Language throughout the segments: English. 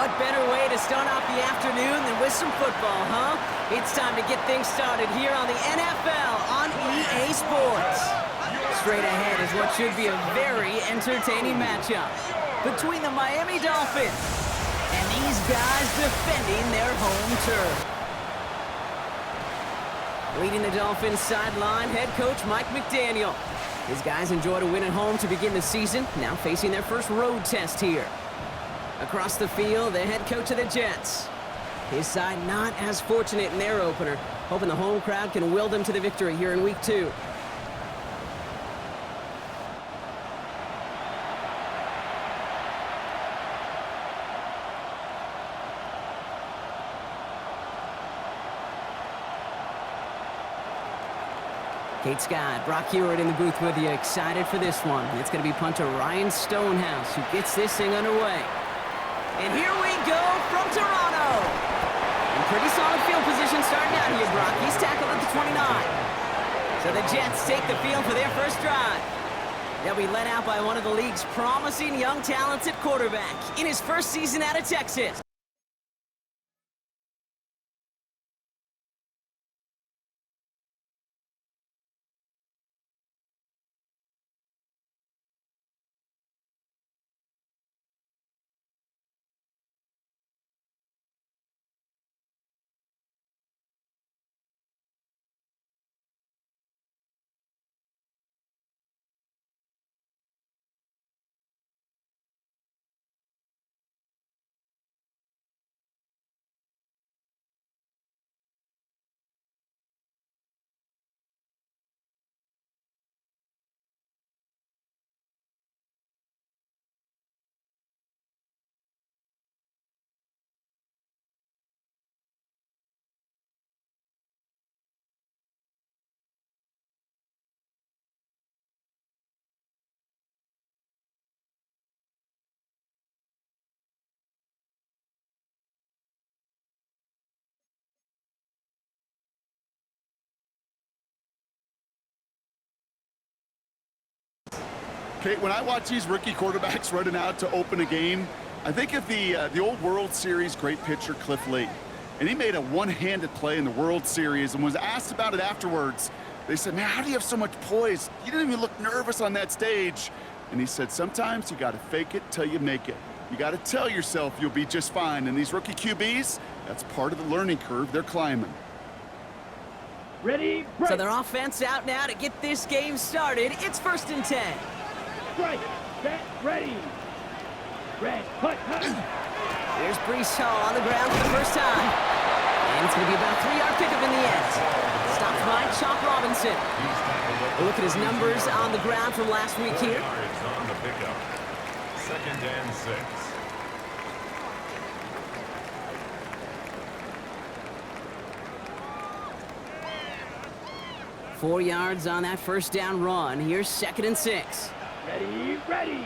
what better way to start off the afternoon than with some football, huh? It's time to get things started here on the NFL on EA Sports. Straight ahead is what should be a very entertaining matchup between the Miami Dolphins and these guys defending their home turf. Leading the Dolphins sideline, head coach Mike McDaniel. His guys enjoyed a win at home to begin the season, now facing their first road test here. Across the field, the head coach of the Jets. His side not as fortunate in their opener, hoping the home crowd can will them to the victory here in Week 2. Kate Scott, Brock Hewitt in the booth with you, excited for this one. It's going to be punter Ryan Stonehouse who gets this thing underway. And here we go from Toronto. In pretty solid field position starting out here, Brock. He's tackled at the 29. So the Jets take the field for their first drive. They'll be led out by one of the league's promising young talents at quarterback in his first season out of Texas. Kate, when I watch these rookie quarterbacks running out to open a game, I think of the old World Series great pitcher Cliff Lee. And he made a one-handed play in the World Series and was asked about it afterwards. They said, man, how do you have so much poise? You didn't even look nervous on that stage. And he said, sometimes you got to fake it till you make it. You got to tell yourself you'll be just fine. And these rookie QBs, that's part of the learning curve they're climbing. Ready, break. So their offense out now to get this game started. It's 1st and 10. Right, set, ready. Red, cut. There's Breece Hall on the ground for the first time. And it's going to be about a 3-yard pickup in the end. Stopped by Chop Robinson. We'll look at his numbers on the ground from last week here. On the pickup. 2nd and 6. 4 yards on that first down run. Here's 2nd and 6. Ready.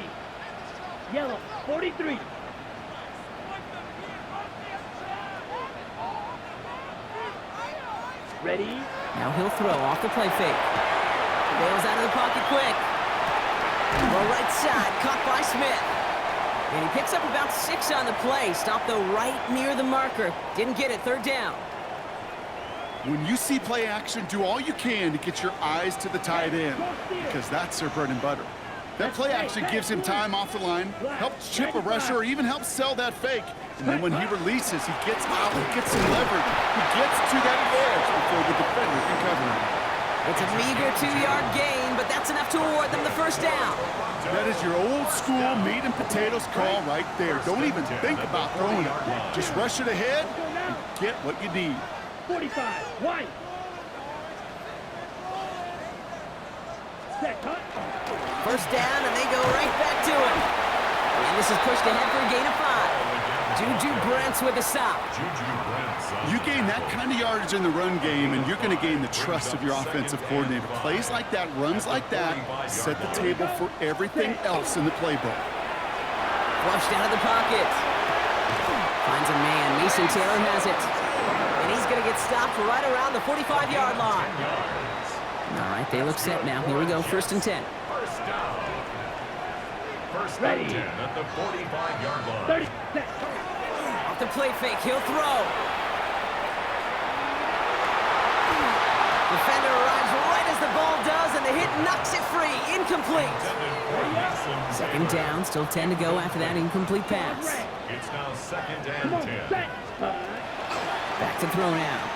Yellow, 43. Ready. Now he'll throw off the play fake. Bails out of the pocket quick. Well, right side, caught by Smith. And he picks up about 6 on the play. Stopped though right near the marker. Didn't get it, 3rd down. When you see play action, do all you can to get your eyes to the tight end, because that's their bread and butter. That play action gives him time off the line, helps chip a rusher, or even helps sell that fake. And then when he releases, he gets out, he gets some leverage. He gets to that edge before the defender can cover him. It's a meager 2-yard gain, but that's enough to award them the first down. That is your old school meat and potatoes call right there. Don't even think about throwing it. Just rush it ahead and get what you need. 45, wide. Set, cut. First down, and they go right back to him. And this is pushed ahead for a gain of 5. Juju Brents with a stop. You gain that kind of yardage in the run game, and you're going to gain the trust of your offensive coordinator. Plays like that, runs like that, set the table for everything else in the playbook. Flushed out of the pocket. Finds a man. Mason Taylor has it. And he's going to get stopped right around the 45-yard line. All right, they look set now. Here we go, 1st and 10. First down. First Ready. and 10 at the 45-yard line. 30. Off the play fake, he'll throw. Defender arrives right as the ball does, and the hit knocks it free. Incomplete. Second down, still 10 to go after that incomplete pass. It's now second Come on, and 10. set. Back to throw now.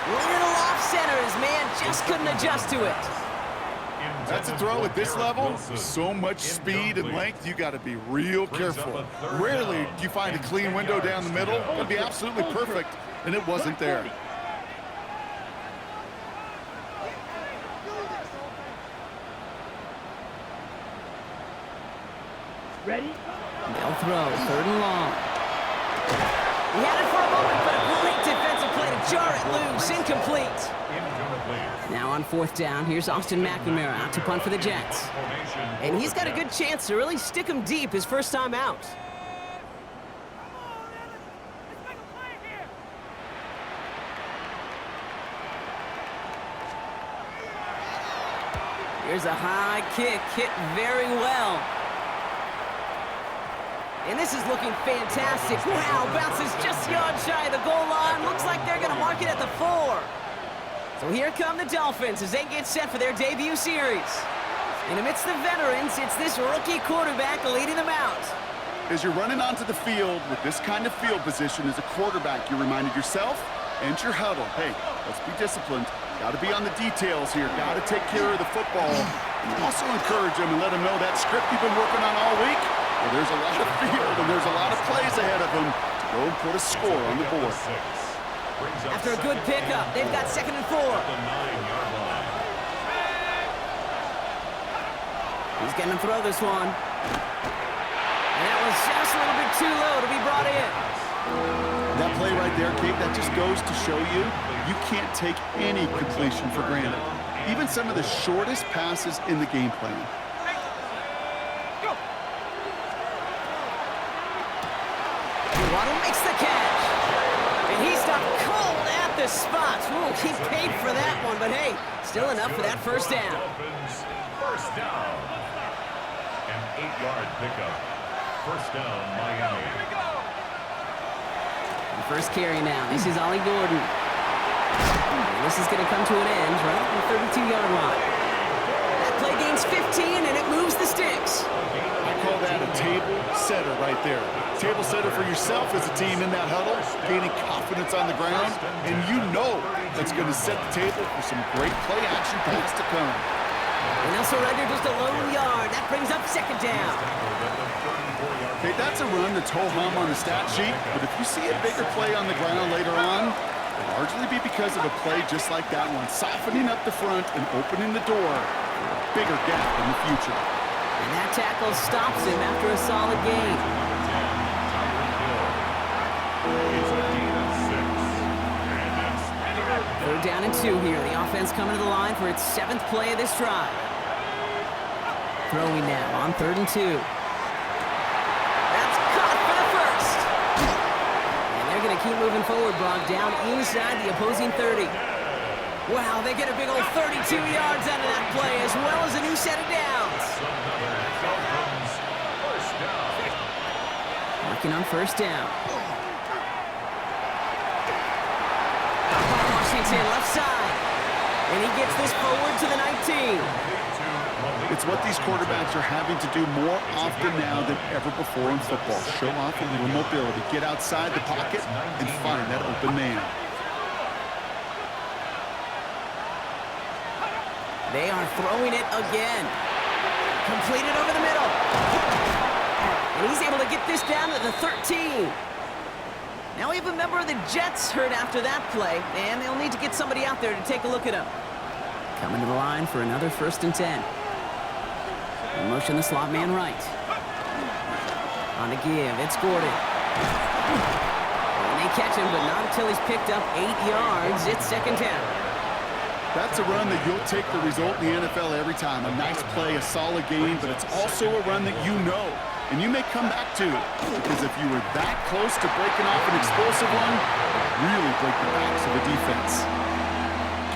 Little off center, his man just couldn't adjust to it. That's a throw at this level. So much speed and length, you got to be real careful. Rarely do you find a clean window down the middle. It'd be absolutely perfect, and it wasn't there. Ready? They'll throw, third and long. He had it for a moment, but a great defensive play to jar it loose. Incomplete. Now on fourth down, here's Austin McNamara out to punt for the Jets. And he's got a good chance to really stick him deep his first time out. Here's a high kick, hit very well. And this is looking fantastic. Wow, bounces just yards shy of the goal line. Looks like they're going to mark it at the 4. So here come the Dolphins as they get set for their debut series. And amidst the veterans, it's this rookie quarterback leading them out. As you're running onto the field with this kind of field position as a quarterback, you're reminding yourself and your huddle, hey, let's be disciplined. Got to be on the details here. Got to take care of the football. And also encourage them and let them know that script you've been working on all week. Well, there's a lot of field and there's a lot of plays ahead of them to go and put a score on the board. After a good pickup, they've got second and 4. He's going to throw this one. And that was just a little bit too low to be brought in. That play right there, Kate, that just goes to show you, you can't take any completion for granted. Even some of the shortest passes in the game plan. Waddle makes the catch. And he stopped cold at the spot. Ooh, he paid for that one, but hey, still enough for that first down. First down. An 8-yard pickup. First down, Miami. The first carry now. This is Ollie Gordon. And this is going to come to an end right at the 32-yard line. That play gains 15, and it moves the sticks. I call that a table setter right there. Table setter for yourself as a team in that huddle, gaining confidence on the ground, and you know that's going to set the table for some great play action pass to come. And they'll surrender just a lone yard. That brings up second down. Okay, that's a run that's ho-hum on the stat sheet, but if you see a bigger play on the ground later on, it'll largely be because of a play just like that one, softening up the front and opening the door for a bigger gap in the future. And that tackle stops him after a solid gain. Third down and 2 here. The offense coming to the line for its 7th play of this drive. Throwing now on 3rd and 2. That's caught for the first. And they're going to keep moving forward, Brock, down inside the opposing 30. Wow, they get a big old 32 yards out of that play, as well as a new set of downs. Working on first down. Washington left side. And he gets this forward to the 19. It's what these quarterbacks are having to do more often now than ever before in football. Show off a little mobility. Get outside the pocket and find that open man. They are throwing it again. Completed over the middle. And he's able to get this down to the 13. Now we have a member of the Jets hurt after that play, and they'll need to get somebody out there to take a look at him. Coming to the line for another 1st and 10. In motion the slot man right. On the give, it's Gordon. And they catch him, but not until he's picked up 8 yards. It's second down. That's a run that you'll take the result in the NFL every time. A nice play, a solid game, but it's also a run that you know, and you may come back to it. Because if you were that close to breaking off an explosive one, really break the backs of the defense.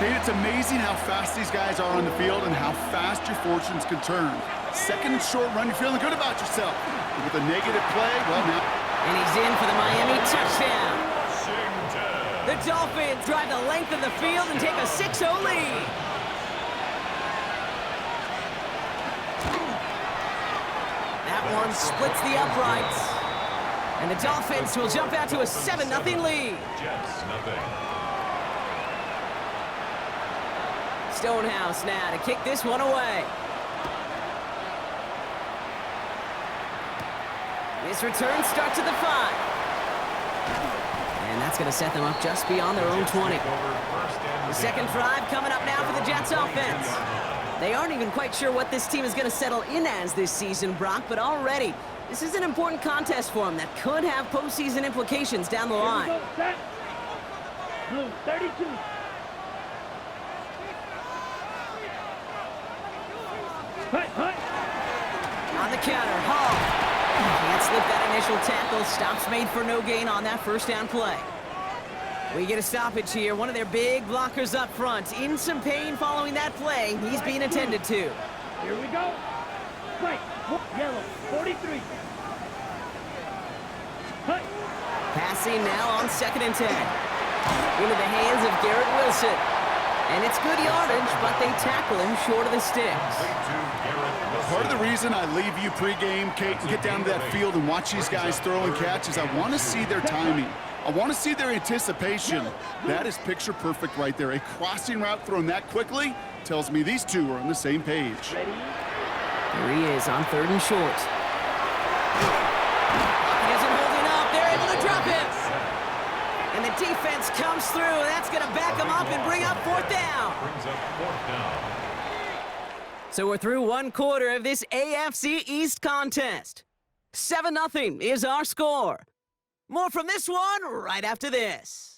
Kate, it's amazing how fast these guys are on the field and how fast your fortunes can turn. Second and short run, you're feeling good about yourself. With a negative play, well, now. And he's in for the Miami touchdown. Washington. The Dolphins drive the length of the field and take a 6-0 lead. That one splits the uprights. And the Dolphins will jump out to a 7-0 lead. Jets, nothing. Stonehouse now to kick this one away. This return starts at the 5. And that's going to set them up just beyond their own 20. The second drive coming up now for the Jets offense. They aren't even quite sure what this team is going to settle in as this season, Brock, but already this is an important contest for them that could have postseason implications down the line. Here we go, set. Blue, 32. Hut. On the counter, Hall. Can't slip that initial tackle. Stops made for no gain on that first down play. We get a stoppage here. One of their big blockers up front. In some pain following that play. He's being attended to. Here we go. Right. Yellow, 43. Hut. Passing now on 2nd and 10. Into the hands of Garrett Wilson. And it's good yardage, but they tackle him short of the sticks. Part of the reason I leave you pregame, Kate, and get down to that field and watch these guys throw and catch is I want to see their timing. I want to see their anticipation. That is picture perfect right there. A crossing route thrown that quickly tells me these two are on the same page. Ready. Here he is on 3rd and short. He isn't holding up. They're able to drop him. And the defense comes through. That's going to back him up and bring up 4th down. Brings up 4th down. So we're through one quarter of this AFC East contest. 7-0 is our score. More from this one right after this.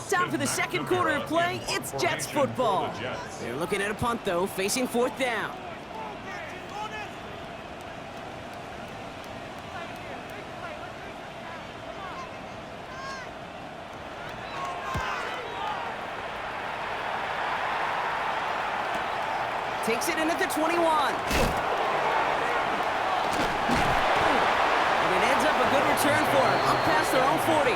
Time for the second quarter of play. It's Jets football. They're looking at a punt, though, facing 4th down. Takes it in at the 21. And it ends up a good return for him, up past their own 40.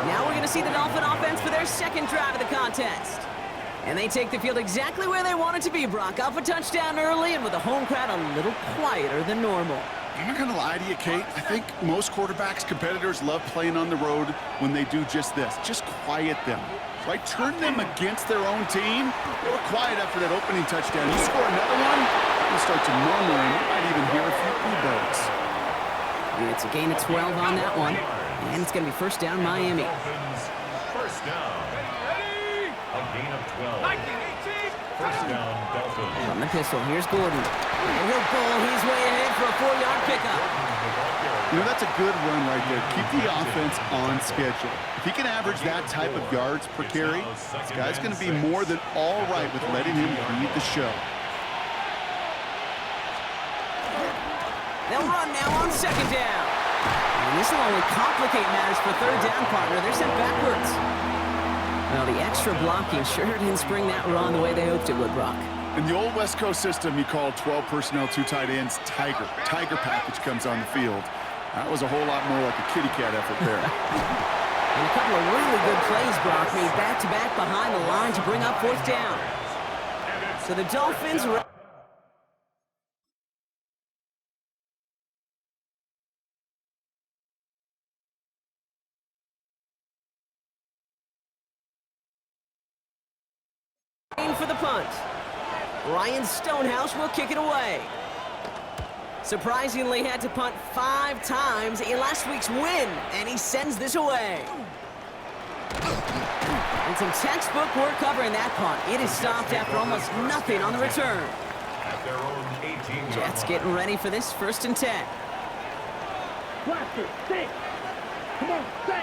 Now we're going to see the Dolphin offense for their second drive of the contest. And they take the field exactly where they want it to be, Brock. Up a touchdown early and with the home crowd a little quieter than normal. I'm not going to lie to you, Kate. I think most quarterbacks, competitors love playing on the road when they do just this. Just quiet them. Right? Turn them against their own team. They were quiet after that opening touchdown. You score another one, you start to murmur, and you might even hear a few bluebirds. It's a gain of 12 on that one. And it's going to be 1st down, Miami. First down. A gain of 12. First down, Dolphins. From the pistol, here's Gordon. And he'll pull his way ahead for a 4-yard pickup. You know, that's a good run right there. Keep the offense on schedule. If he can average that type of yards per carry, this guy's going to be more than all right with letting him lead the show. They'll run now on 2nd down. And this will only complicate matters for 3rd down, partner. They're sent backwards. Well, the extra blocking sure didn't spring that run the way they hoped it would, Brock. In the old West Coast system, you call 12 personnel, 2 tight ends, Tiger. Tiger package comes on the field. That was a whole lot more like a kitty cat effort there. And a couple of really good plays, Brock, made back-to-back behind the line to bring up 4th down. So the Dolphins... for the punt. Ryan Stonehouse will kick it away. Surprisingly had to punt 5 times in last week's win, and he sends this away. And some textbook work covering that punt. It is stopped after almost nothing on the return. At their own 18-yard Jets line. getting ready for this 1st and 10. Blaster, 6. Come on, set.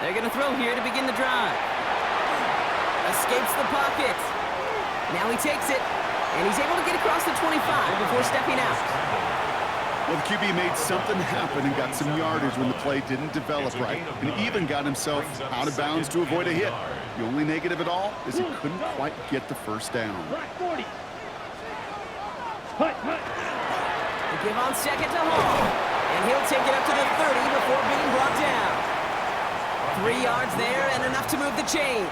They're going to throw here to begin the drive. Escapes the pocket. Now he takes it, and he's able to get across the 25 before stepping out. Well, the QB made something happen and got some yardage when the play didn't develop right, and even got himself out of bounds to avoid a hit. The only negative at all is he couldn't quite get the first down. Black 40. Hut. They give on second to Hall, and he'll take it up to the 30 before being brought down. 3 yards there and enough to move the chains.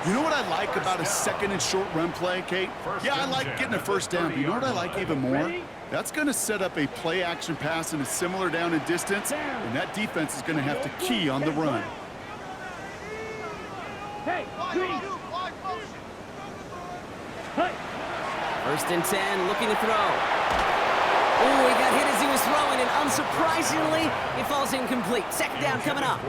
You know what I like about a second and short run play, Kate? Yeah, I like getting a first down, but you know what I like even more? That's going to set up a play-action pass in a similar down and distance, and that defense is going to have to key on the run. Hey, green. Hut. First and 10, looking to throw. Oh, he got hit as he was throwing, and unsurprisingly, it falls incomplete. Second down coming up.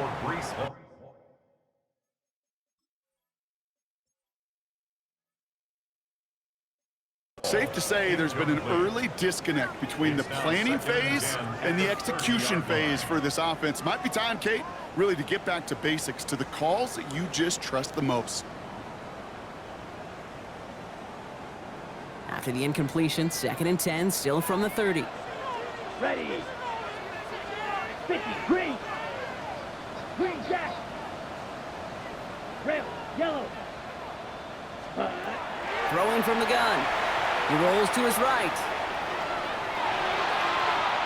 Safe to say there's been an early disconnect between the planning phase and the execution phase for this offense. Might be time, Kate, really to get back to basics, to the calls that you just trust the most. After the incompletion, second and 10, still from the 30. Ready. 50. Green. Green jack. Red. Yellow. Throwing from the gun. He rolls to his right.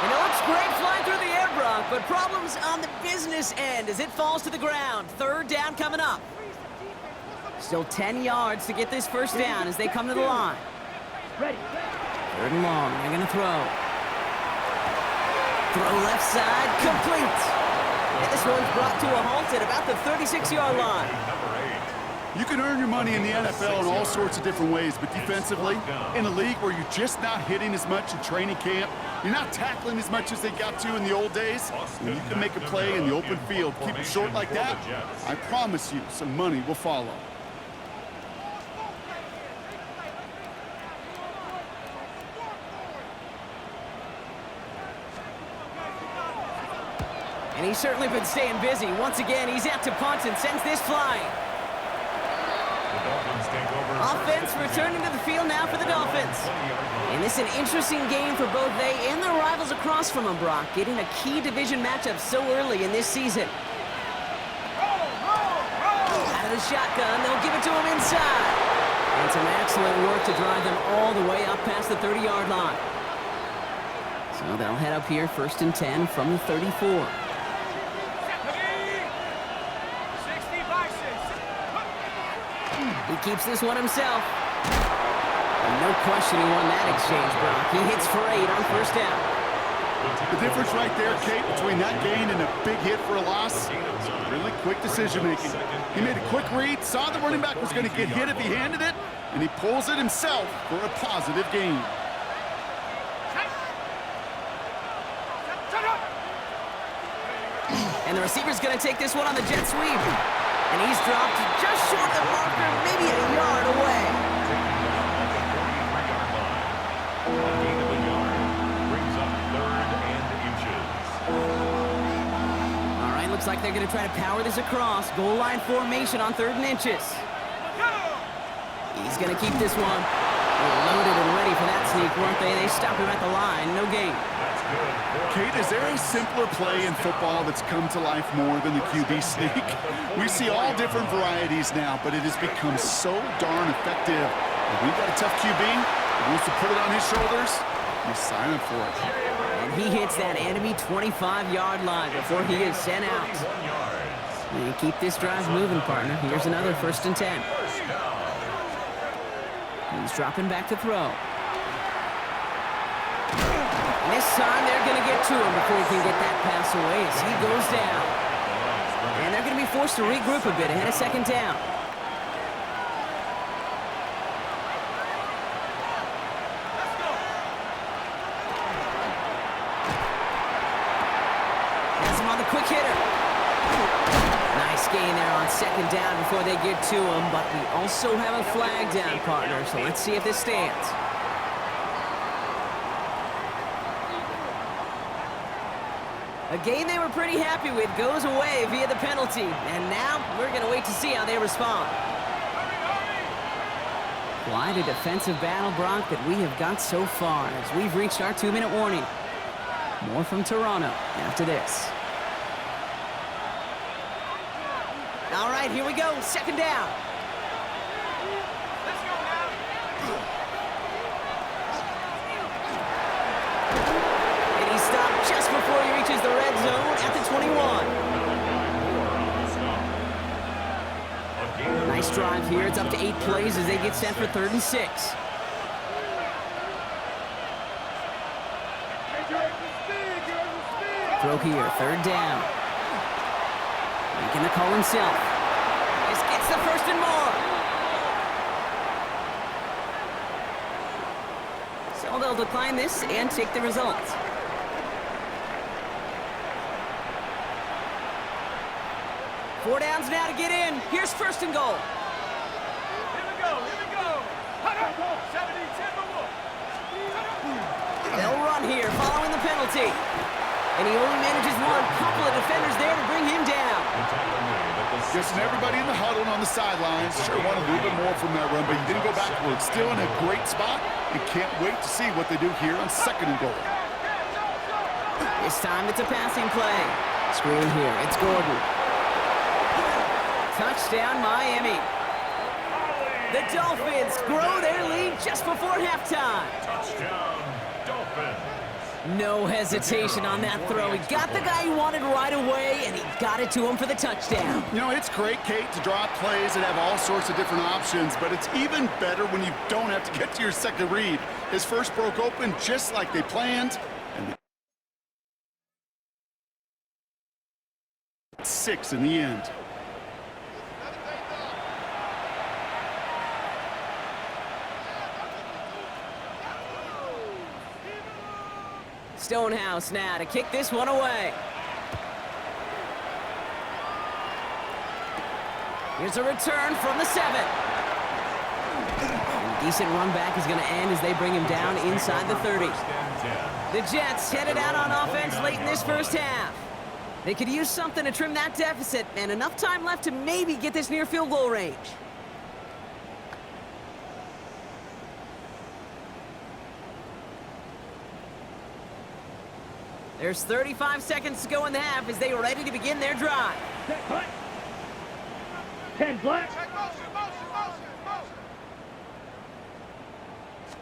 And it looks great flying through the air, Brock, but problems on the business end as it falls to the ground. Third down coming up. Still 10 yards to get this first down as they come to the line. Ready. Third and long, they're gonna throw. Throw left side, complete. And this one's brought to a halt at about the 36-yard line. You can earn your money in the NFL in all sorts of different ways, but defensively, in a league where you're just not hitting as much in training camp, you're not tackling as much as they got to in the old days, and you can make a play in the open field, keep it short like that, I promise you some money will follow. And he's certainly been staying busy. Once again, he's out to punt and sends this flying. Offense returning to the field now for the Dolphins. And this is an interesting game for both they and their rivals across from them, Brock, getting a key division matchup so early in this season. Out of the shotgun, they'll give it to him inside. And some excellent work to drive them all the way up past the 30-yard line. So they'll head up here, first and 10 from the 34. He keeps this one himself. And no question he won that exchange, Brock. He hits for 8 on first down. The difference right there, Kate, between that gain and a big hit for a loss, is really quick decision-making. He made a quick read, saw the running back was going to get hit if he handed it, and he pulls it himself for a positive gain. And the receiver's going to take this one on the jet sweep. And he's dropped just short of the marker, maybe a yard away. All right, looks like they're going to try to power this across. Goal line formation on 3rd and inches. He's going to keep this one. They're loaded and ready for that sneak, weren't they? They stop him at the line. No gain. Kate, is there a simpler play in football that's come to life more than the QB sneak? We see all different varieties now, but it has become so darn effective. If we've got a tough QB who wants to put it on his shoulders, you sign up for it. And he hits that enemy 25-yard line before he is sent out. And keep this drive moving, partner. Here's another first and 10. He's dropping back to throw. And this time they're going to get to him before he can get that pass away as he goes down. And they're going to be forced to regroup a bit ahead of second down. Has him on the quick hitter. Nice gain there on second down before they get to him, but we also have a flag down, partner, so let's see if this stands. A game they were pretty happy with goes away via the penalty, and now we're going to wait to see how they respond. Quite a defensive battle, Brock, that we have got so far as we've reached our 2-minute warning. More from Toronto after this. All right, here we go. Second down. Let's go now. And he stopped just before he reaches the red zone at the 21. Nice drive here. It's up to 8 plays as they get set for 3rd and 6. Throw here, 3rd down. Making the call himself. This gets the 1st and more. So they'll decline this and take the results. Four downs now to get in. Here's 1st and goal. Here we go, here we go. 70-10 the Wolf. They'll run here following the penalty. And he only manages one. Couple of defenders there to bring him down. Guessing everybody in the huddle and on the sidelines sure wanted a little bit more from that run, but he didn't go backwards. Still in a great spot and can't wait to see what they do here on 2nd and goal. This time it's a passing play. Screen here. It's Gordon. Touchdown, Miami. The Dolphins grow their lead just before halftime. Touchdown, Dolphins. No hesitation on that throw. He got the guy he wanted right away, and he got it to him for the touchdown. You know, it's great, Kate, to draw plays and have all sorts of different options, but it's even better when you don't have to get to your second read. His first broke open just like they planned, and 6 in the end. Stonehouse now to kick this one away. Here's a return from the 7. And a decent run back is going to end as they bring him down inside the 30. The Jets headed out on offense late in this first half. They could use something to trim that deficit, and enough time left to maybe get this near field goal range. There's 35 seconds to go in the half as they are ready to begin their drive. 10 black.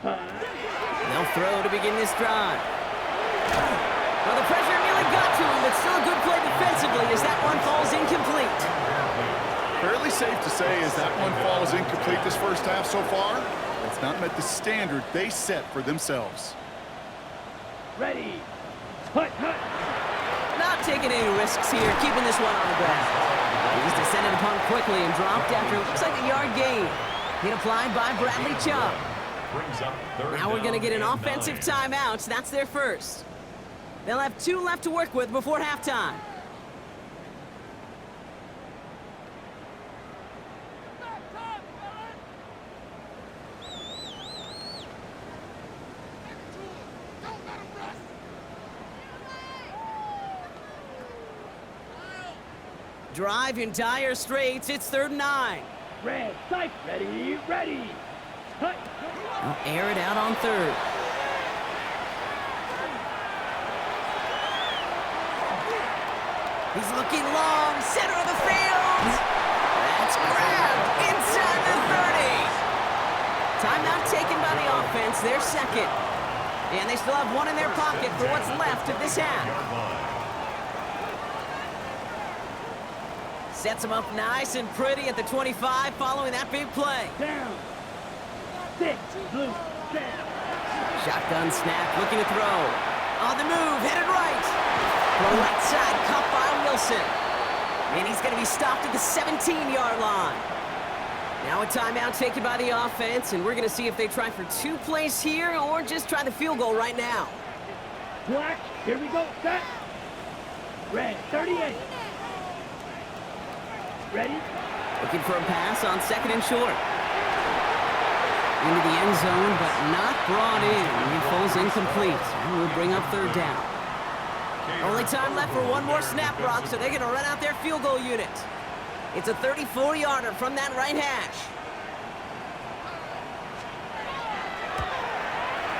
They'll throw to begin this drive. Well, the pressure nearly got to him, but still a good play defensively as that one falls incomplete. Fairly safe to say as that one falls incomplete this first half so far, it's not met the standard they set for themselves. Ready. Hut. Not taking any risks here, keeping this one on the ground. He's descended upon quickly and dropped after looks like a yard gain. Hit applied by Bradley Chubb. Now we're going to get an offensive timeout. That's their first. They'll have 2 left to work with before halftime. Drive in dire straits. It's 3rd and 9. Red, sight, ready. Hut. They'll air it out on 3rd. He's looking long, center of the field. That's grabbed inside the 30. Timeout taken by the offense, their second. And they still have one in their pocket for what's left of this half. Sets him up nice and pretty at the 25 following that big play. Down. 6, blue, down. Shotgun snap, looking to throw. On the move, headed right. From right side, caught by Wilson. And he's going to be stopped at the 17-yard line. Now a timeout taken by the offense, and we're going to see if they try for 2 plays here or just try the field goal right now. Black, here we go, set. Red, 38. Ready? Looking for a pass on 2nd and short. Into the end zone, but not brought in. He falls incomplete. And we'll bring up 3rd down. Only time left for one more snap, Brock, so they're going to run out their field goal unit. It's a 34-yarder from that right hash.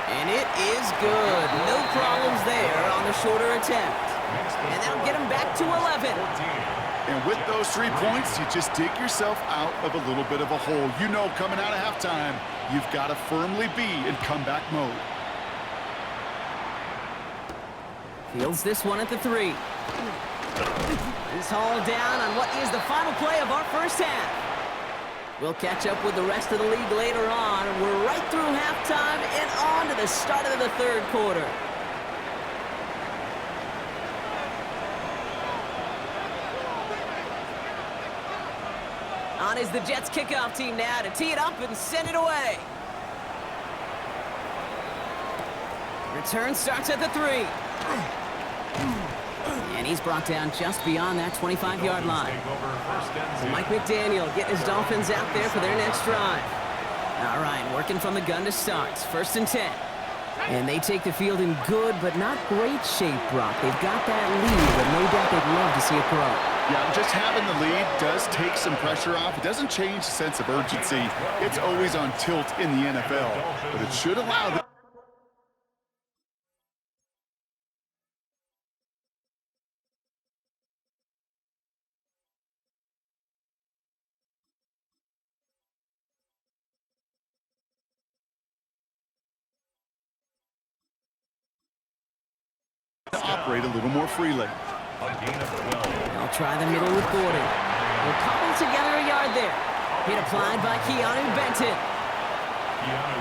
And it is good. No problems there on the shorter attempt. And that'll get him back to 11. And with those 3 points, you just dig yourself out of a little bit of a hole. You know, coming out of halftime, you've got to firmly be in comeback mode. Fields this one at the 3. He's hauled down on what is the final play of our first half. We'll catch up with the rest of the league later on. We're right through halftime and on to the start of the third quarter. On is the Jets kickoff team now to tee it up and send it away. Return starts at the 3. And he's brought down just beyond that 25-yard line. So Mike McDaniel getting his Dolphins out there for their next drive. All right, working from the gun to start. First and 10. And they take the field in good but not great shape, Brock. They've got that lead, but no doubt they'd love to see it grow. Yeah, just having the lead does take some pressure off. It doesn't change the sense of urgency. It's always on tilt in the NFL, but it should allow them to operate a little more freely. They'll try the middle with Gordon. We'll cobble together a yard there. Hit applied by Keanu Benton.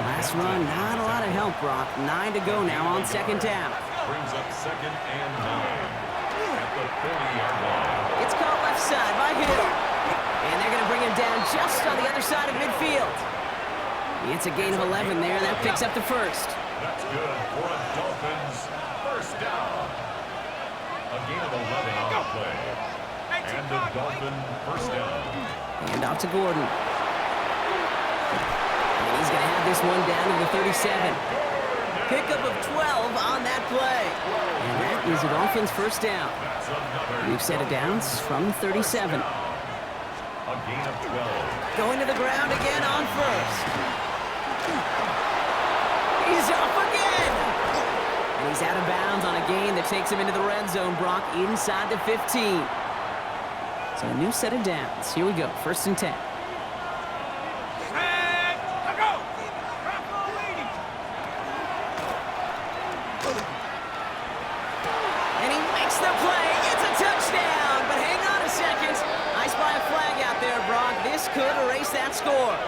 Last run, not a lot of help, Brock. 9 to go now on second down. Brings up 2nd and 9 at the 30-yard line. It's caught left side by Hill. And they're going to bring him down just on the other side of midfield. It's a gain of 11 there. That picks up the first. That's good for a Dolphins first down. A gain of 11 on the play. And a Dolphin first down. Hand off to Gordon. And he's going to have this one down to the 37. Pickup of 12 on that play. And that is a Dolphins first down. We've set it down from 37. A gain of 12. Going to the ground again on first. He's off again. And he's out of bounds on a gain that takes him into the red zone, Brock, inside the 15. So a new set of downs. Here we go, first and 10. And he makes the play. It's a touchdown. But hang on a second. I spy a flag out there, Brock. This could erase that score.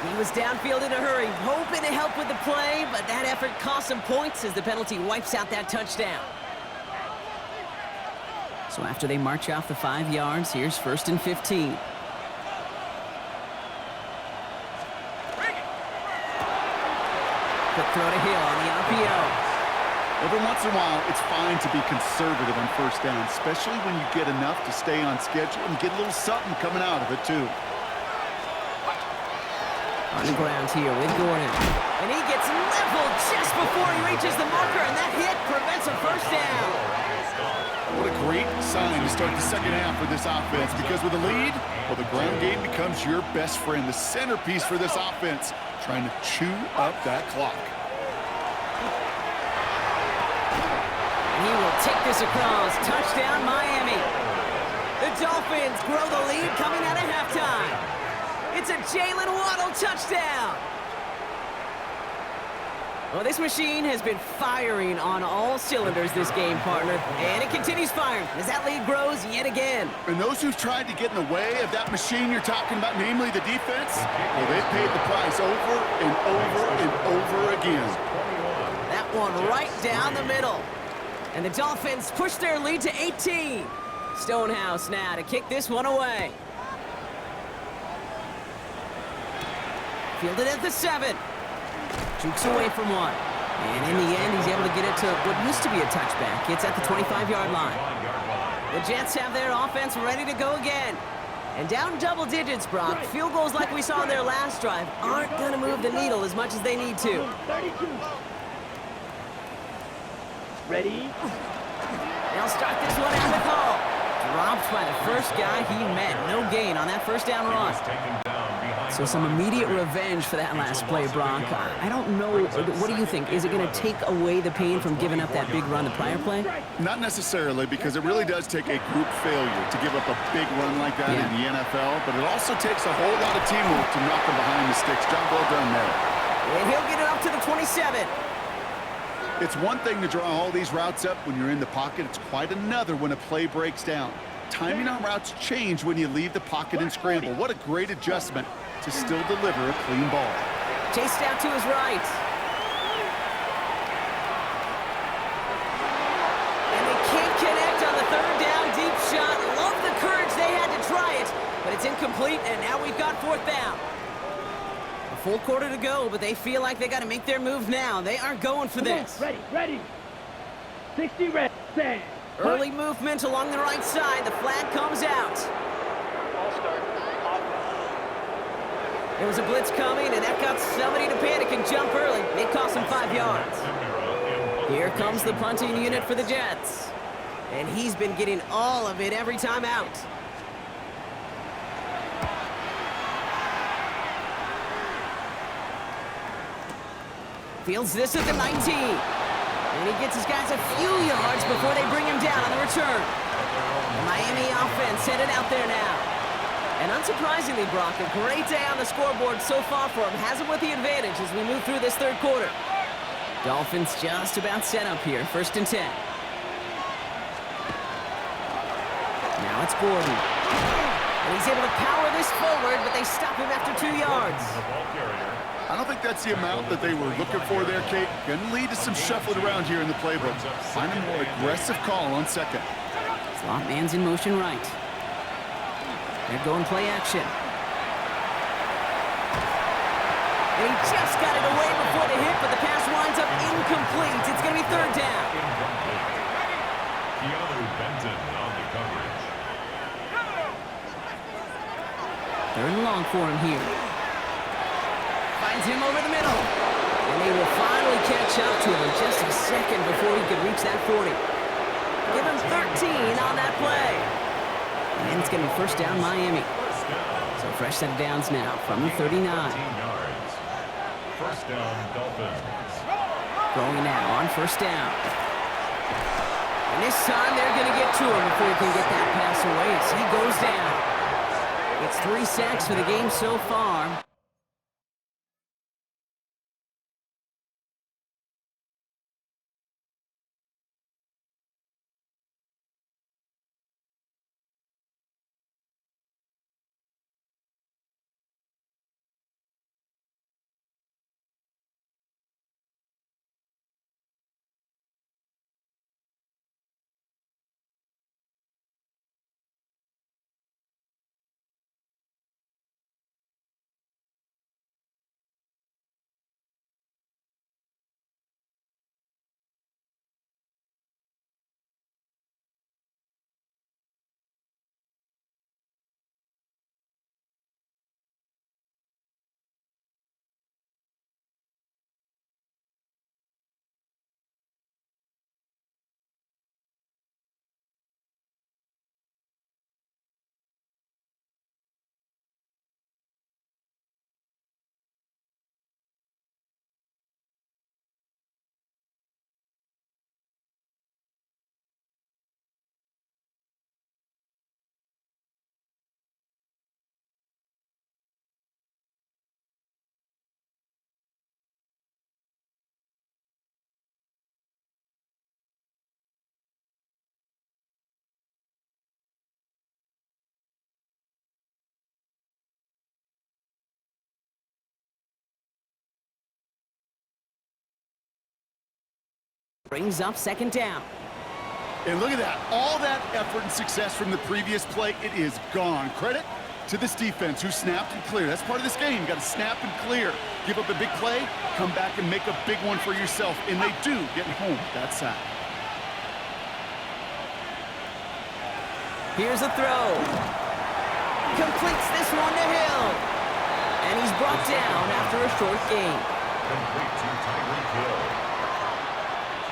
He was downfield in a hurry, hoping to help with the play, but that effort cost him points as the penalty wipes out that touchdown. So after they march off the 5 yards, here's first and 15. Quick throw to Hill on the RPO. Every once in a while, it's fine to be conservative on first down, especially when you get enough to stay on schedule and get a little something coming out of it, too. On the ground here with Gordon. And he gets leveled just before he reaches the marker, and that hit prevents a first down. What a great sign to start the second half for this offense, because with a lead, well, the ground game becomes your best friend, the centerpiece for this offense, trying to chew up that clock. And he will take this across. Touchdown, Miami. The Dolphins grow the lead coming out of halftime. It's a Jalen Waddle touchdown. Well, this machine has been firing on all cylinders this game, partner, and it continues firing as that lead grows yet again. And those who've tried to get in the way of that machine you're talking about, namely the defense, well, they've paid the price over and over and over again. That one right down the middle. And the Dolphins push their lead to 18. Stonehouse now to kick this one away. Fielded at the 7. Jukes away from one. And in the end, he's able to get it to what used to be a touchback. It's at the 25-yard line. The Jets have their offense ready to go again. And down double digits, Brock. Field goals like we saw in their last drive aren't going to move the needle as much as they need to. Ready? They'll start this one out with Hall. Dropped by the first guy he met. No gain on that first down run. So some immediate revenge for that last play, Brock. I don't know. What do you think? Is it going to take away the pain from giving up that big run the prior play? Not necessarily, because it really does take a group failure to give up a big run like that in the NFL, but it also takes a whole lot of teamwork to knock them behind the sticks. Job well done there. And he'll get it up to the 27. It's one thing to draw all these routes up when you're in the pocket. It's quite another when a play breaks down. Timing on routes change when you leave the pocket and scramble. What a great adjustment to still deliver a clean ball. Chased out to his right. And they can't connect on the third down deep shot. Love the courage they had to try it, but it's incomplete, and now we've got fourth down. A full quarter to go, but they feel like they got to make their move now. They are going for this. Ready. 60 ready. Stand. Early movement along the right side. The flag comes out. All start. There was a blitz coming, and that got somebody to panic and jump early. It cost him 5 yards. Here comes the punting unit for the Jets. And he's been getting all of it every time out. Fields this at the 19. And he gets his guys a few yards before they bring him down on the return. The Miami offense headed out there now. And unsurprisingly, Brock, a great day on the scoreboard so far for him. Has him with the advantage as we move through this third quarter. Dolphins just about set up here. 1st and 10. Now it's Gordon. And he's able to power this forward, but they stop him after 2 yards. I don't think that's the amount that they were looking for there, Kate. Going to lead to some shuffling around here in the playbook. Find a more aggressive call on second. Slot man's in motion right. They're going play action. And he just got it away before the hit, but the pass winds up incomplete. It's going to be third down. Third and long for him here. Finds him over the middle. And they will finally catch up to him in just a second before he could reach that 40. Give him 13 on that play. And it's going to be first down Miami. So fresh set of downs now from the 39. First down, Dolphins. Throwing now on first down. And this time they're going to get to him before he can get that pass away as he goes down. It's 3 sacks for the game so far. Brings up second down. And look at that. All that effort and success from the previous play, it is gone. Credit to this defense who snapped and cleared. That's part of this game. You got to snap and clear. Give up a big play, come back and make a big one for yourself. And they do get home that sack. Here's a throw. Completes this one to Hill. And he's brought down after a short gain. Complete to Tyreek Hill.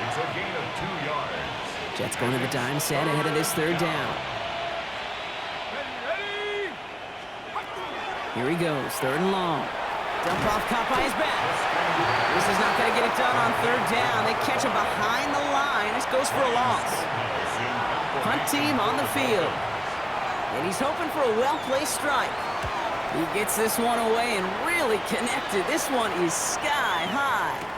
It's a gain of 2 yards. Jets going to the dime set ahead of this third down. Here he goes, third and long. Dump off caught by his back. This is not going to get it done on third down. They catch him behind the line. This goes for a loss. Punt team on the field. And he's hoping for a well-placed strike. He gets this one away and really connected. This one is sky high.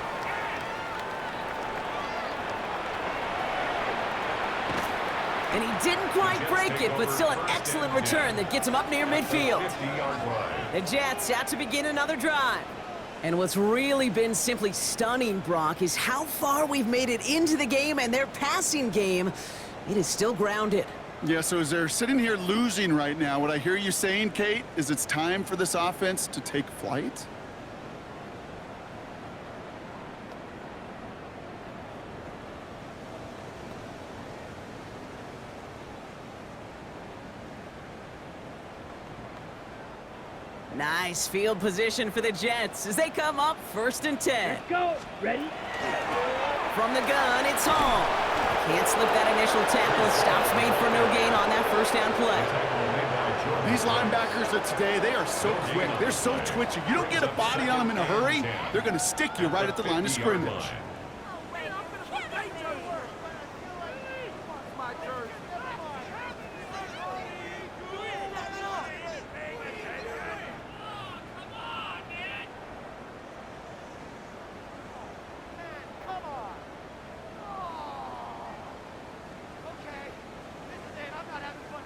And he didn't quite break it, but still an excellent return that gets him up near midfield. The Jets out to begin another drive. And what's really been simply stunning, Brock, is how far we've made it into the game, and their passing game, it is still grounded. Yeah, so as they're sitting here losing right now, what I hear you saying, Kate, is it's time for this offense to take flight? Nice field position for the Jets as they come up 1st and 10. Let's go. Ready? From the gun, it's Hall. Can't slip that initial tackle. Stops made for no gain on that first down play. These linebackers of today, they are so quick. They're so twitchy. You don't get a body on them in a hurry, they're going to stick you right at the line of scrimmage.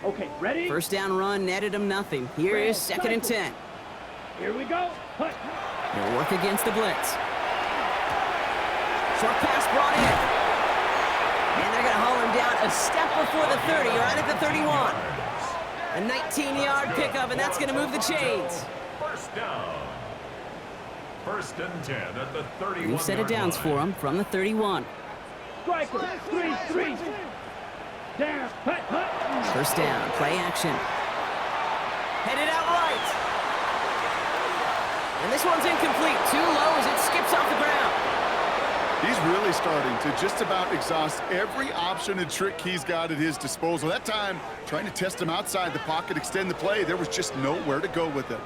Okay, ready? First down run netted him nothing. Here is 2nd and 10. Here we go. Hut. They'll work against the blitz. Short pass brought in. And they're going to haul him down a step before the 30, right at the 31. A 19-yard pickup, and that's going to move the chains. First down. 1st and 10 at the 31. New set of downs for him from the 31. Striker. 3-3. Down. Hut, hut. First down, play action. Headed out right. And this one's incomplete. Too low as it skips off the ground. He's really starting to just about exhaust every option and trick he's got at his disposal. That time, trying to test him outside the pocket, extend the play, there was just nowhere to go with it.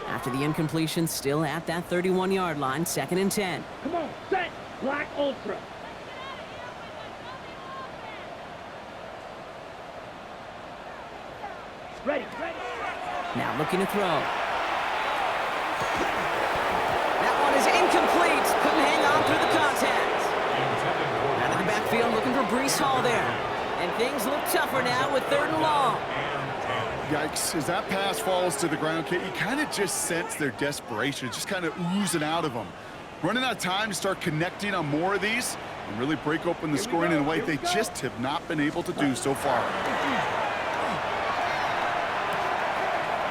After the incompletion, still at that 31-yard line, 2nd and 10. Come on, set. Black Ultra. Ready, ready. Now looking to throw. That one is incomplete. Couldn't hang on through the contact. Out of the backfield looking for Breece Hall there. And things look tougher now with 3rd and long. Yikes, as that pass falls to the ground, Kate, you kind of just sense their desperation, just kind of oozing out of them. Running out of time to start connecting on more of these and really break open the scoring in a way they just have not been able to do so far.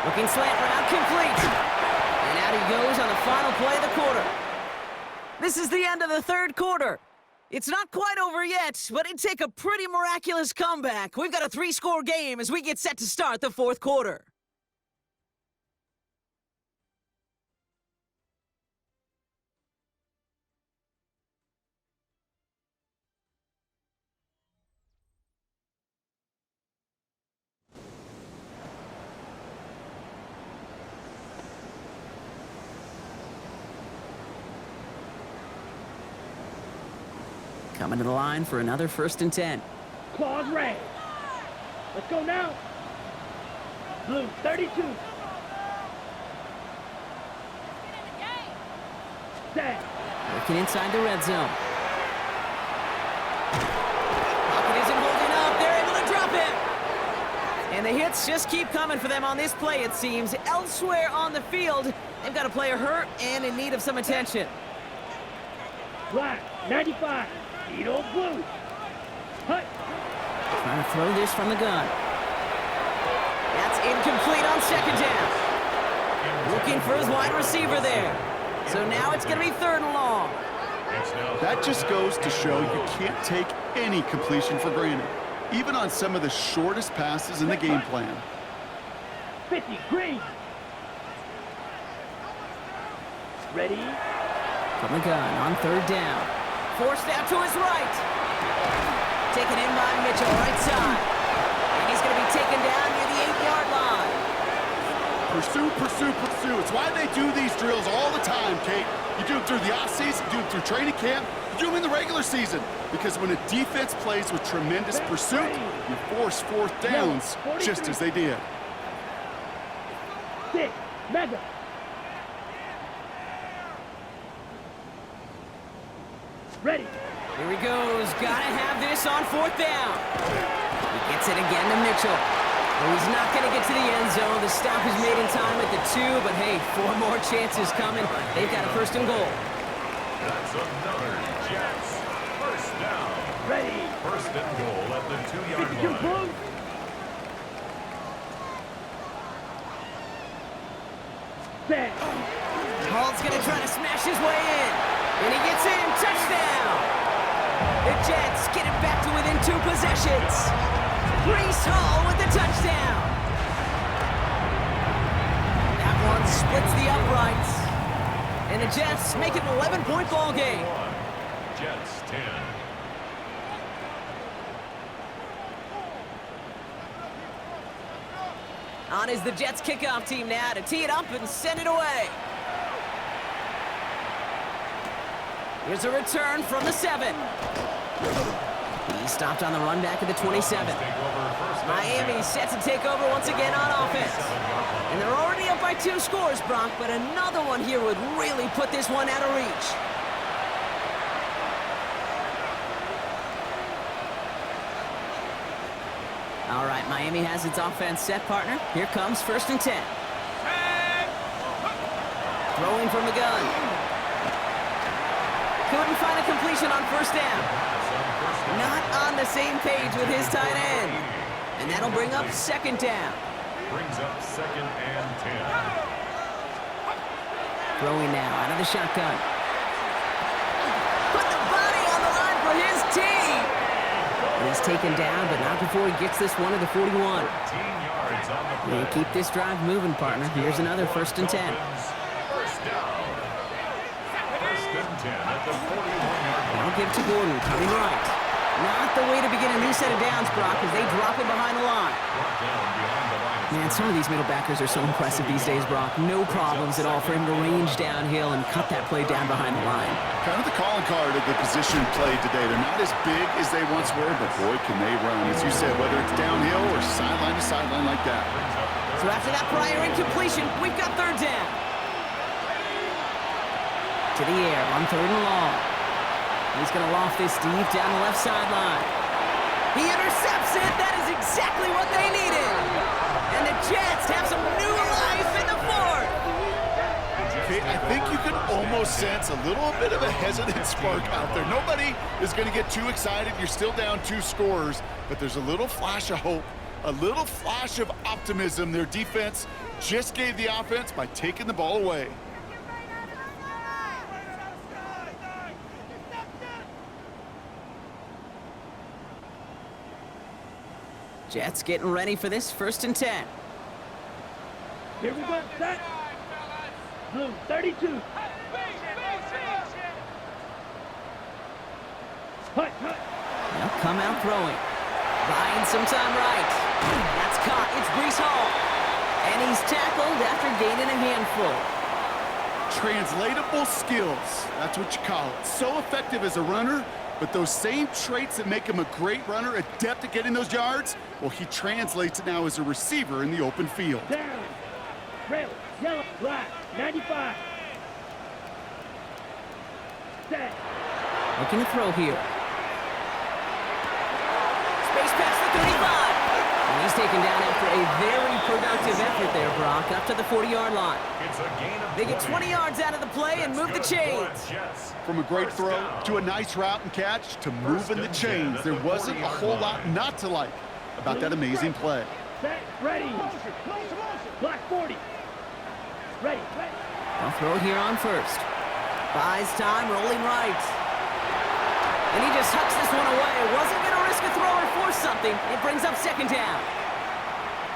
Looking slant route complete. And out he goes on the final play of the quarter. This is the end of the 3rd quarter. It's not quite over yet, but it'd take a pretty miraculous comeback. We've got a 3-score game as we get set to start the 4th quarter. Coming to the line for another 1st and 10. Claws red. Let's go now. Blue 32. Set. Working inside the red zone. Pocket isn't holding up. They're able to drop it. And the hits just keep coming for them on this play, it seems. Elsewhere on the field, they've got a player hurt and in need of some attention. Black 95. Beetle blue. Hut. Trying to throw this from the gun. That's incomplete on 2nd down. Looking for his wide receiver there. So now it's going to be 3rd and long. That just goes to show you can't take any completion for granted, even on some of the shortest passes in the game plan. 50 green. Ready? From the gun on 3rd down. Forced out to his right. Taken in by Mitchell, right side. And he's going to be taken down near the 8-yard line. Pursue, pursue, pursue. It's why they do these drills all the time, Kate. You do it through the offseason, you do it through training camp, you do them in the regular season. Because when a defense plays with tremendous pursuit, you force fourth downs just as they did. 6, mega. Ready. Here he goes. Gotta have this on fourth down. He gets it again to Mitchell. Well, he's not going to get to the end zone. The stop is made in time at the 2, but hey, 4 more chances coming. They've got a first and goal. That's another Jets. First down. Ready. First and goal at the 2-yard 52 line. Bulls. Set. Hall's going to try to smash his way in. And he gets in. Touchdown. The Jets get it back to within 2 possessions. Brees Hall with the touchdown. That one splits the uprights. And the Jets make it an 11-point ball game. Jets 10. On is the Jets kickoff team now to tee it up and send it away. Here's a return from the 7. He stopped on the run back at the 27. Miami set to take over once again on offense. And they're already up by 2 scores, Brock, but another one here would really put this one out of reach. All right, Miami has its offense set, partner. Here comes first and 10. Throwing from the gun. Couldn't find a completion on first down. Not on the same page with his tight end. And that'll bring up second down. Brings up second and 10. Throwing now out of the shotgun. Put the body on the line for his team. And he's taken down, but not before he gets this one to the 41. 13 yards on the play. And keep this drive moving, partner. Here's another first and 10. First down. First and 10 at the 41-yard line. Now give to Gordon, coming right. Not the way to begin a new set of downs, Brock, as they drop it behind the line. Brought down behind the line. Man, some of these middle backers are so impressive these days, Brock. No problems at all for him to range downhill and cut that play down behind the line. Kind of the calling card of the position played today. They're not as big as they once were, but boy, can they run. As you said, whether it's downhill or sideline to sideline like that. So after that prior incompletion, we've got third down. To the air on third and long. He's going to loft this deep down the left sideline. He intercepts it. That is exactly what they needed. And the Jets have some new life in the fourth. Okay, I think you can almost sense a little bit of a hesitant spark out there. Nobody is going to get too excited. You're still down 2 scores, but there's a little flash of hope, a little flash of optimism. Their defense just gave the offense by taking the ball away. Jets getting ready for this first and 10. Here we go. Set. Blue 32. Hut, hut. They'll come out throwing. Buying some time right. That's caught. It's Brees Hall. And he's tackled after gaining a handful. Translatable skills, that's what you call it. So effective as a runner, but those same traits that make him a great runner, adept at getting those yards, well, he translates it now as a receiver in the open field. Down. Red, yellow, black. 95. Set. Looking to throw here. Space past the 35. And he's taken down after a very productive effort there, Brock, up to the 40-yard line. It's a gain of They get 20 yards out of the play and move the chains. From a great throw to a nice route and catch to moving the chains, there wasn't a whole lot not to like about that amazing play. Set. Ready. Black 40. Ready. They'll throw here on first. Buys time, rolling right. And he just hucks this one away. Wasn't going to risk a throw or force something. It brings up second down.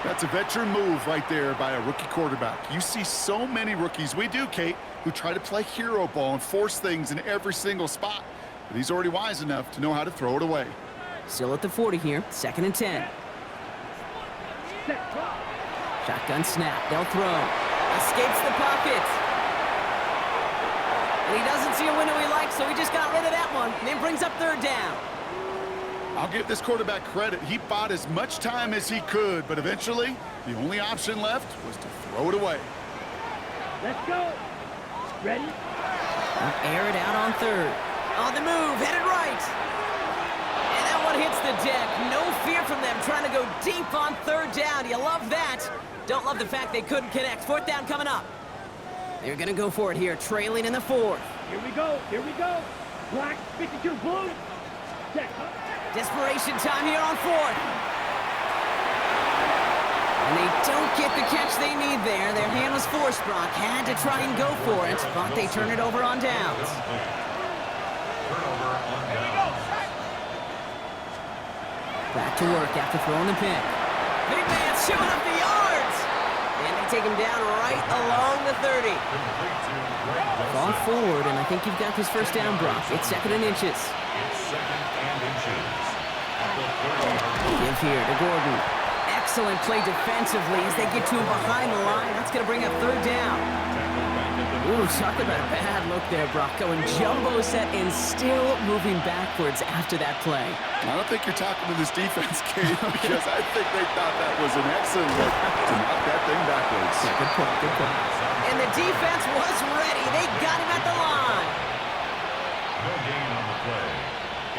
That's a veteran move right there by a rookie quarterback. You see so many rookies, we do, Kate, who try to play hero ball and force things in every single spot. but he's already wise enough to know how to throw it away. Still at the 40 here, 2nd and 10. Shotgun snap, they'll throw. Escapes the pocket. And he doesn't see a window he likes, so he just got rid of that one. And then brings up 3rd down. I'll give this quarterback credit. He bought as much time as he could, but eventually, the only option left was to throw it away. Let's go. Ready? They'll air it out on 3rd. On the move, headed right. And that one hits the deck. No fear from them trying to go deep on 3rd down. You love that. Don't love the fact they couldn't connect. 4th down coming up. They're going to go for it here, trailing in the 4th. Here we go. Here we go. Black, 52 blue. Check. Desperation time here on 4th. And they don't get the catch they need there. Their hand was forced, Brock. Had to try and go for it, but they turn it over on downs. Back to work after throwing the pick. Big man showing up the yards. And they take him down right along the 30. Ball forward, and I think you've got this 1st down, Brock. It's 2nd and inches. Give here to Gordon. Excellent play defensively as they get to him behind the line. That's going to bring up 3rd down. Ooh, talk about a bad look there, Brock. Going jumbo set and still moving backwards after that play. I don't think you're talking to this defense, Kate, because I think they thought that was an excellent look to knock that thing backwards. Yeah, good point, good point. And the defense was ready. They got him at the line. No gain on the play.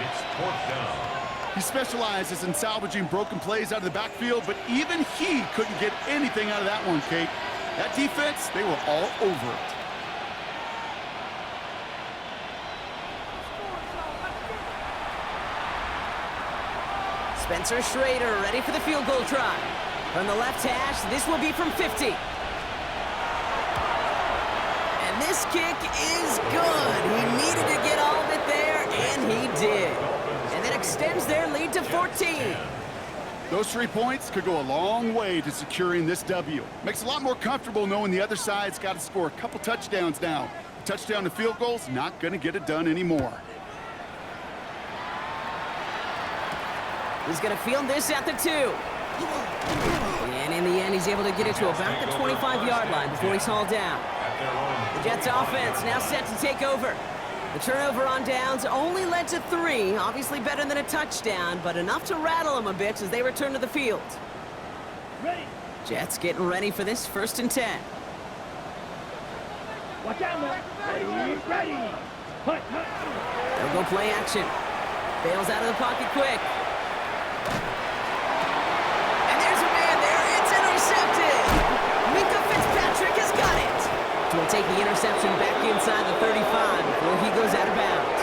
It's 4th down. He specializes in salvaging broken plays out of the backfield, but even he couldn't get anything out of that one, Kate. That defense, they were all over it. Spencer Schrader ready for the field goal try. From the left hash, this will be from 50. And this kick is good. He needed to get all of it there, and he did. And that extends their lead to 14. Those 3 points could go a long way to securing this W. Makes it a lot more comfortable knowing the other side's got to score a couple touchdowns now. A touchdown to field goal's not going to get it done anymore. He's going to field this at the 2. And in the end, he's able to get it to about the 25-yard line before he's hauled down. The Jets offense now set to take over. The turnover on downs only led to 3. Obviously better than a touchdown, but enough to rattle them a bit as they return to the field. Ready. Jets getting ready for this 1st and 10. Watch out now. Ready. Ready. Hut, hut. They'll go play action. Bails out of the pocket quick. And there's a man there. It's intercepted. Minka Fitzpatrick has got it. So we'll take the interception back inside the 35 before he goes out of bounds.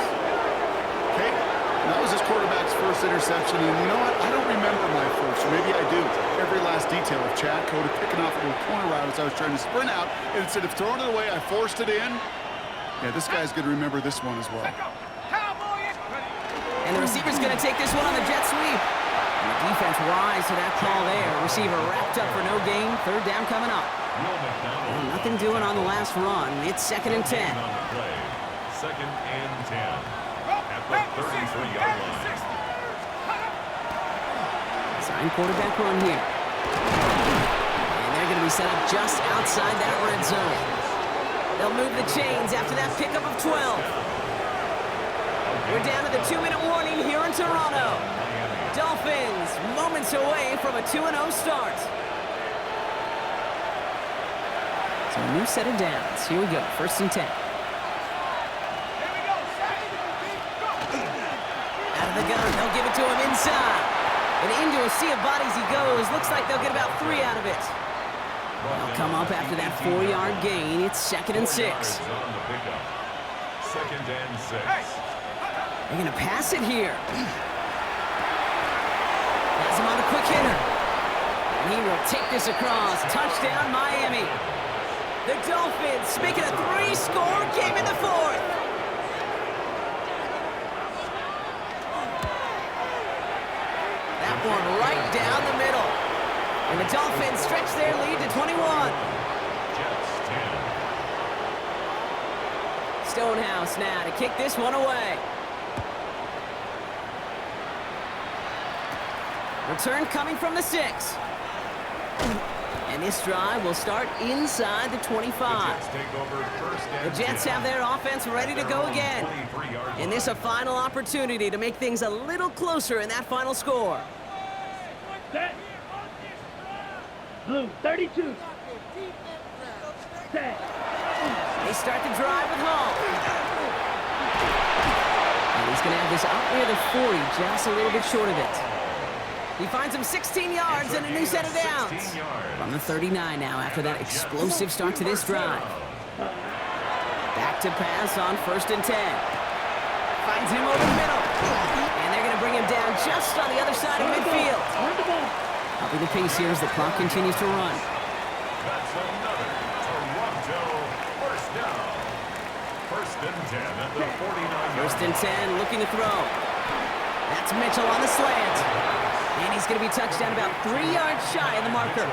Okay, that was his quarterback's first interception, and you know what? I don't remember my first, or maybe I do. Every last detail of Chad Cody picking off a little corner route as I was trying to sprint out, and instead of throwing it away, I forced it in. Yeah, this guy's going to remember this one as well. And the receiver's going to take this one on the jet sweep. And the defense wise to that call there. Receiver wrapped up for no gain. 3rd down coming up. And nothing doing on the last run. It's 2nd and 10. 2nd and 10. At the 33-yard line. Sign quarterback run here. And they're going to be set up just outside that red zone. They'll move the chains after that pickup of 12. We're down to the 2-minute warning here in Toronto. Dolphins moments away from a 2-0 start. So a new set of downs. Here we go, 1st and 10. Out of the gun, they'll give it to him inside. And into a sea of bodies he goes. Looks like they'll get about 3 out of it. They'll come up after that 4-yard gain. It's 2nd and 6. 2nd and 6. They're going to pass it here. Has him on a quick hitter. And he will take this across. Touchdown, Miami. The Dolphins making a 3-score game in the 4th. That one right down the middle. And the Dolphins stretch their lead to 21. Jets 10. Stonehouse now to kick this one away. Return coming from the 6. And this drive will start inside the 25. The Jets have their offense ready to go again. And this a final opportunity to make things a little closer in that final score. Set. Blue, 32. Set. They start the drive with Hall. And he's going to have this up near the 40, just a little bit short of it. He finds him 16 yards and a new set of downs. From the 39 now after that explosive start to this drive. Back to pass on 1st and 10. Finds him over the middle. And they're going to bring him down just on the other side of midfield. Upping the pace here as the clock continues to run. That's another Toronto first down. 1st and 10 at the 49. 1st and 10, looking to throw. That's Mitchell on the slant. And he's going to be touched down about 3 yards shy of the marker.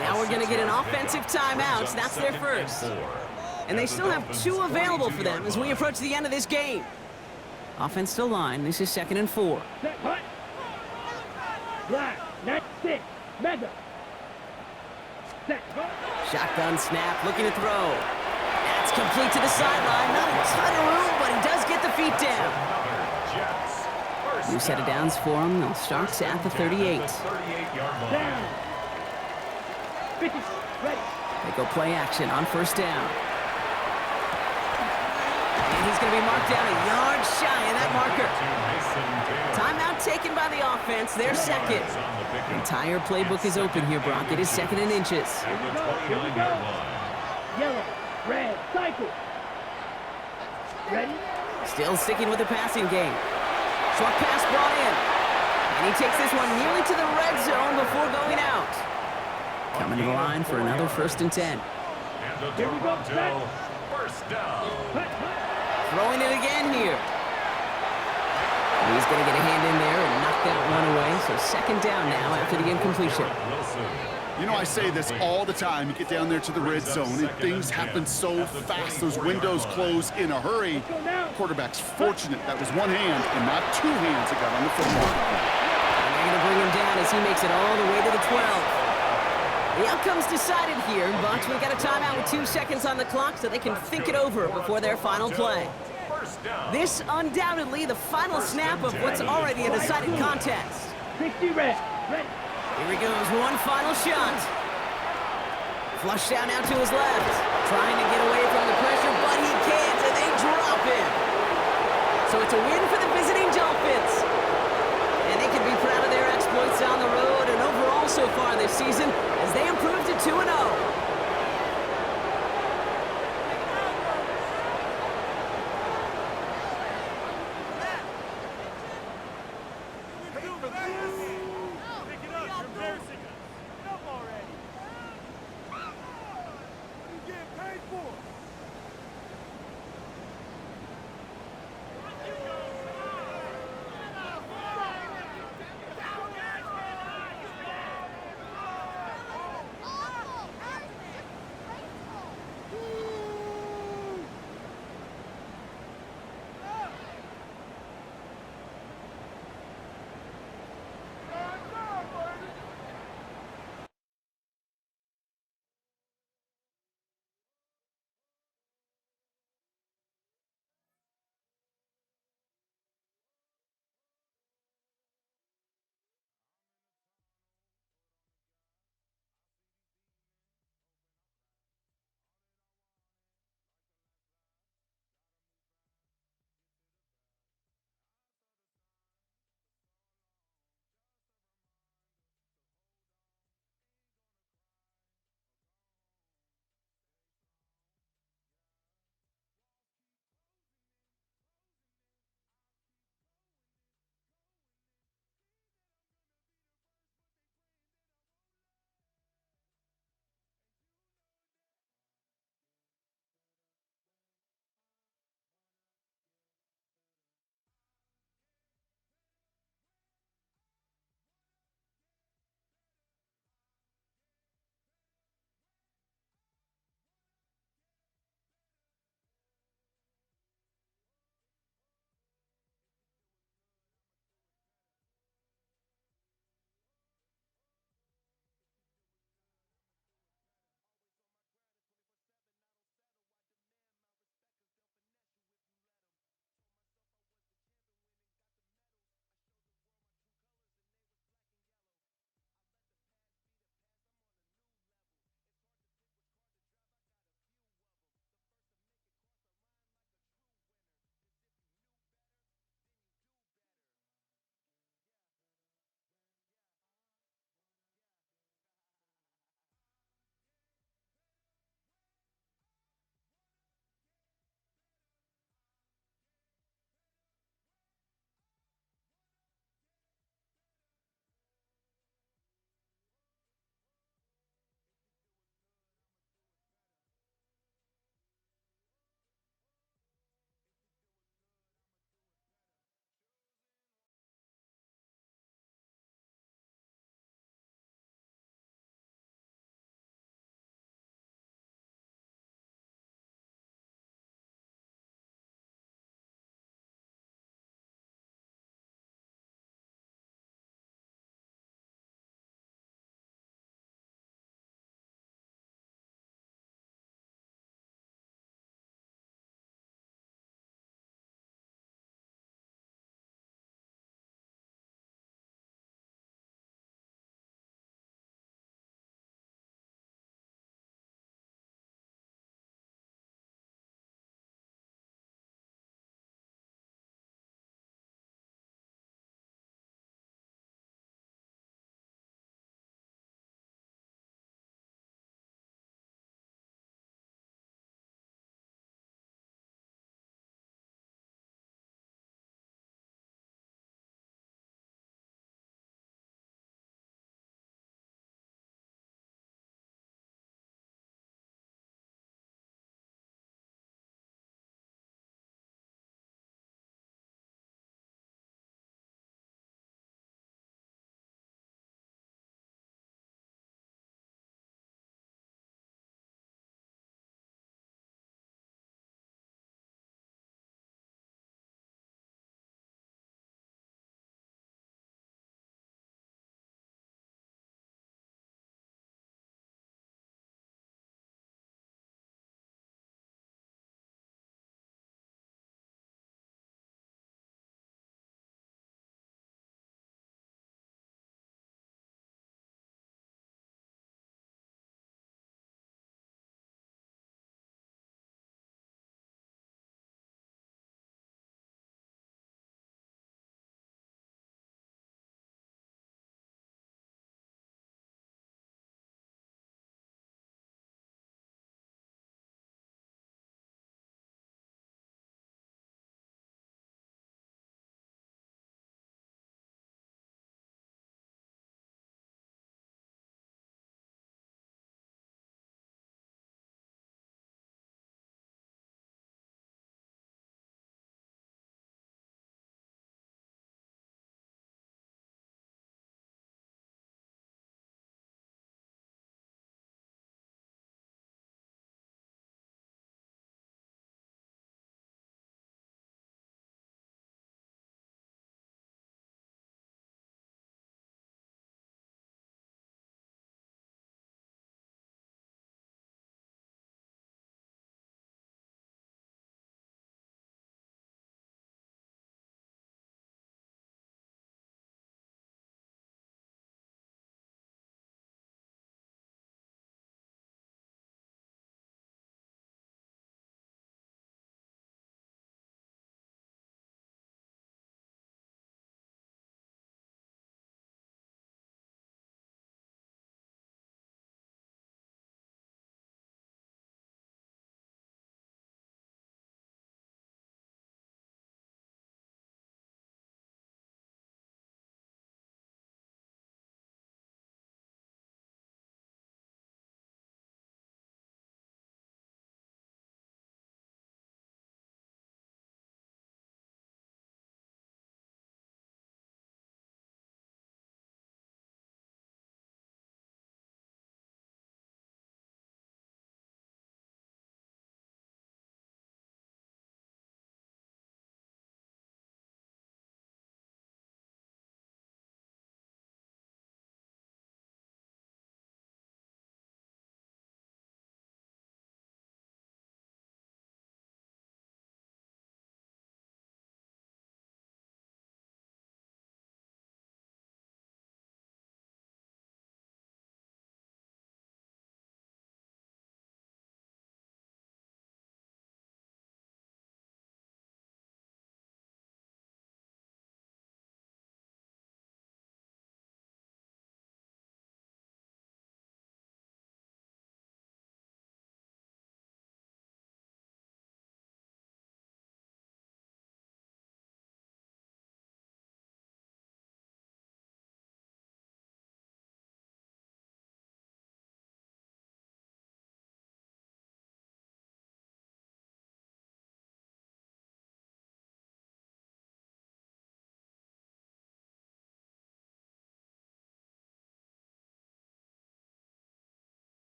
Now we're going to get an offensive timeout. So that's their first. And they still have 2 available for them as we approach the end of this game. Offense still line. This is 2nd and 4. Set, hut. Black, 96. Mega. Set, hut. Shotgun snap, looking to throw. That's complete to the sideline. Not a ton of room, but he does get the feet down. New set of downs for him. They'll start at the 38. Down. 50. Ready. They go play action on 1st down. And he's going to be marked down a yard shy of that marker. Timeout taken by the offense. Their 2nd. The entire playbook is open here, Brock. It is 2nd and inches. Here we go. Yellow, red, cycle. Ready? Still sticking with the passing game. Short pass brought in. And he takes this one nearly to the red zone before going out. Coming to the line for another 1st and 10. And the Toronto first down. Throwing it again here. He's going to get a hand in there and knock that one away. So 2nd down now after the incompletion. You know, I say this all the time. You get down there to the red zone, and things happen so fast. Those windows close in a hurry. Quarterback's fortunate that was one hand and not 2 hands that got on the football. And they're going to bring him down as he makes it all the way to the 12. The outcome's decided here, but we've got a timeout with 2 seconds on the clock so they can think it over before their final play. This undoubtedly the final snap of what's already a decided contest. 60 red. Ready. Here he goes, one final shot. Flush down out to his left. Trying to get away from the pressure, but he can't, and they drop him. So it's a win for the visiting Dolphins. And they can be proud of their exploits on the road and overall so far this season as they improve to 2-0.